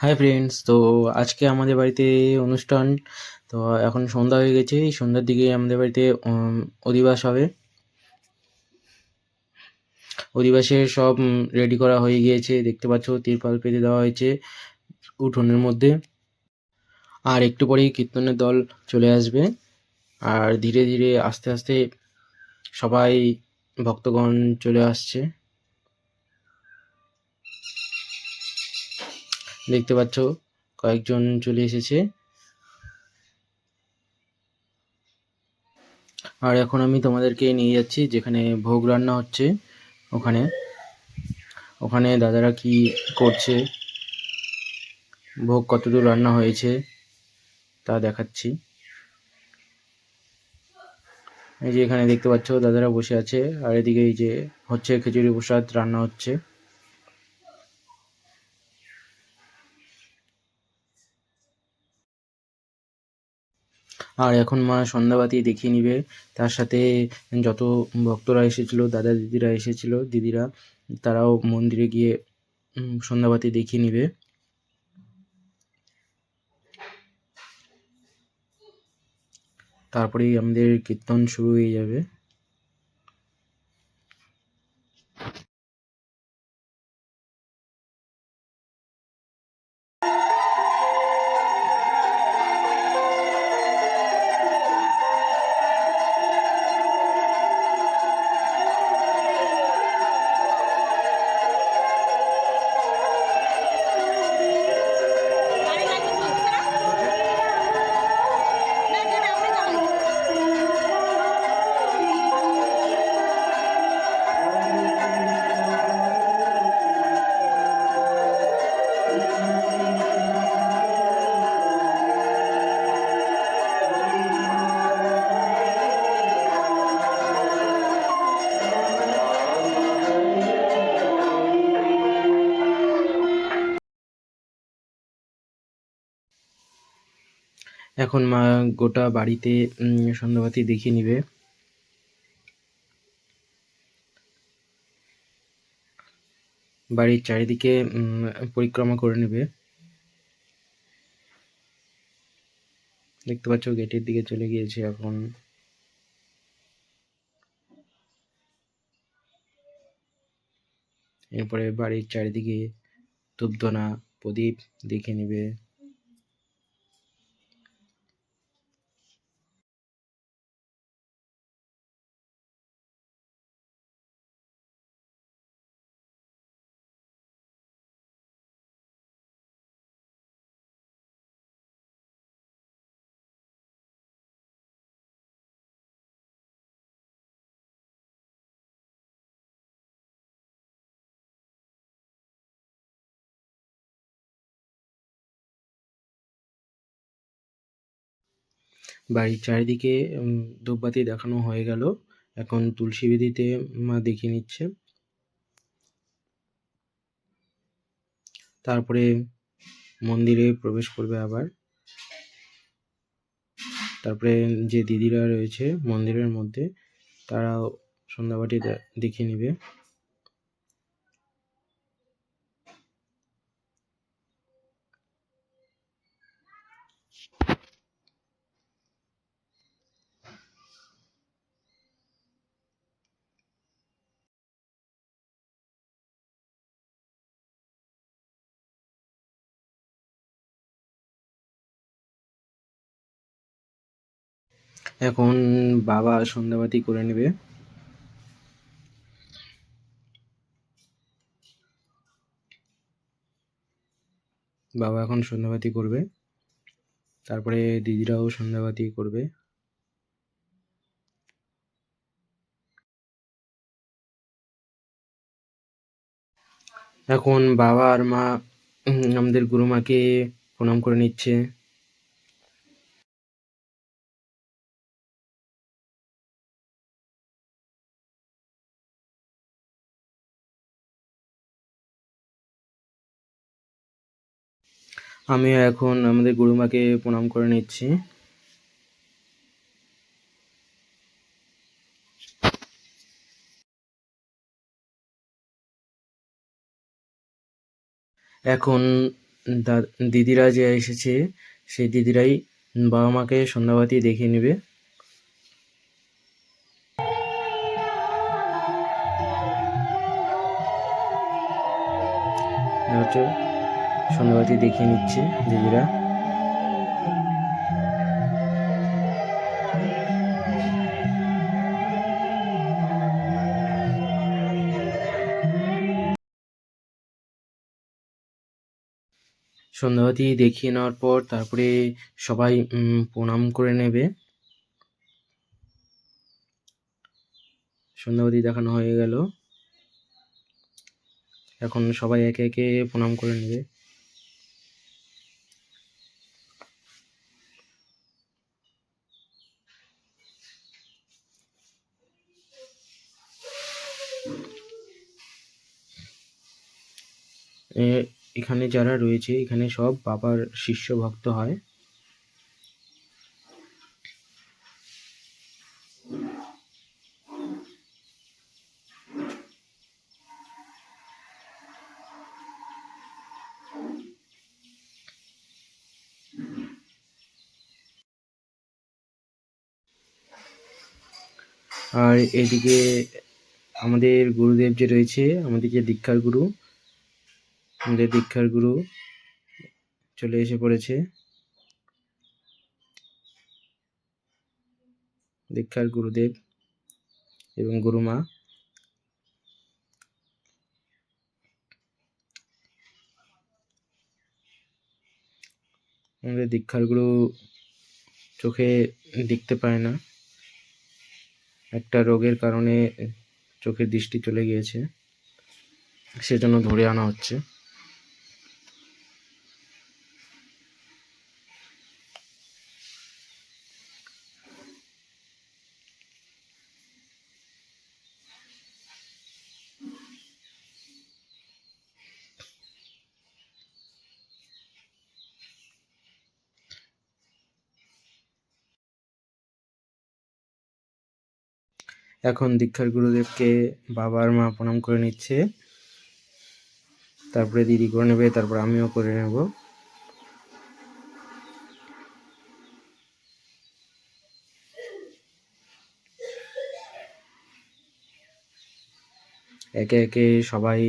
Hi friends, তো আজকে আমাদের বাড়িতে অনুষ্ঠান। তো এখন সন্ধ্যা হয়ে গেছে, এই সন্ধ্যার দিকে আমাদের বাড়িতে অধিবাস হবে। অধিবাসের সব রেডি করা হয়ে গিয়েছে, দেখতে পাচ্ছ তিরপাল পেতে দেওয়া হয়েছে উঠোনের মধ্যে। আর একটু পরেই কীর্তনের দল চলে আসবে, আর ধীরে ধীরে আস্তে আস্তে সবাই ভক্তগণ চলে আসছে, দেখতে পাচ্ছ কয়েকজন চলে এসেছে। আর এখন আমি তোমাদেরকে নিয়ে যাচ্ছি যেখানে ভোগ রান্না হচ্ছে, ওখানে ওখানে দাদারা কি করছে, ভোগ কতদূর রান্না হয়েছে তা দেখাচ্ছি। এই যে এখানে দেখতে পাচ্ছ দাদারা বসে আছে, আর এদিকে এই যে হচ্ছে খিচুড়ি প্রসাদ রান্না হচ্ছে। আর এখন মা সন্ধ্যাবাতি দেখিয়ে নিবে, তার সাথে যত ভক্তরা এসেছিল, দাদা দিদিরা এসেছিল, দিদিরা তারাও মন্দিরে গিয়ে সন্ধ্যাবাতি দেখিয়ে নিবে। তারপরেই আমাদের কীর্তন শুরু হয়ে যাবে। এখন মা গোটা বাড়িতে সন্ধ্যাবাতি দেখিয়ে নিবে। বাড়ির চারিদিকে পরিক্রমা করে নেবে। দেখতে পাচ্ছ গেটের দিকে চলে গিয়েছে এখন। এরপরে বাড়ির চারিদিকে ধূপধুনা প্রদীপ দেখে নিবে। বাড়ির চারিদিকে ধূপবাতি দেখানো হয়ে গেল, এখন তুলসী বেদিতে মা দেখিয়ে নিচ্ছে। তারপরে মন্দিরে প্রবেশ করবে আবার। তারপরে যে দিদিরা রয়েছে মন্দিরের মধ্যে, তারাও সন্ধ্যাবাতি দেখিয়ে নিবে। এখন বাবা সন্ধ্যাবাতি করে নেবে। বাবা এখন সন্ধ্যাবাতি করবে, তারপরে দিদিরাও সন্ধ্যাবাতি করবে। এখন বাবা আর মা আমাদের গুরুমাকে প্রণাম করে নিচ্ছে। আমিও এখন আমাদের গুরুমাকে প্রণাম করে নিচ্ছি। এখন দিদিরা যে এসেছে সেই দিদিরাই বাবা মাকে সন্ধ্যাবাতি দেখিয়ে নেবে। হচ্ছে সন্ধ্যাবাতি দেখিয়ে নিচ্ছে দিদিরা। সন্ধ্যাবাতি দেখিয়ে নেওয়ার পর তারপরে সবাই প্রণাম করে নেবে। সন্ধ্যাবাতি দেখানো হয়ে গেল, এখন সবাই একে একে প্রণাম করে নেবে। এখানে যারা রয়েছে এখানে সব বাবার শিষ্য ভক্ত হয়। আর এদিকে আমাদের গুরুদেব যে রয়েছে, আমাদের যে দীক্ষার গুরু, আমাদের দীক্ষার গুরু চলে এসে পড়েছে। দীক্ষার গুরুদেব এবং গুরুমা। আমাদের দীক্ষার গুরু চোখে দেখতে পায় না, একটা রোগের কারণে চোখের দৃষ্টি চলে গিয়েছে, সেজন্য ধরে আনা হচ্ছে। এখন দীক্ষার গুরুদেবকে বাবা আর মা প্রণাম করে নিচ্ছে, তারপরে দিদি করে নেবে, তারপর আমিও করে নেব। একে একে সবাই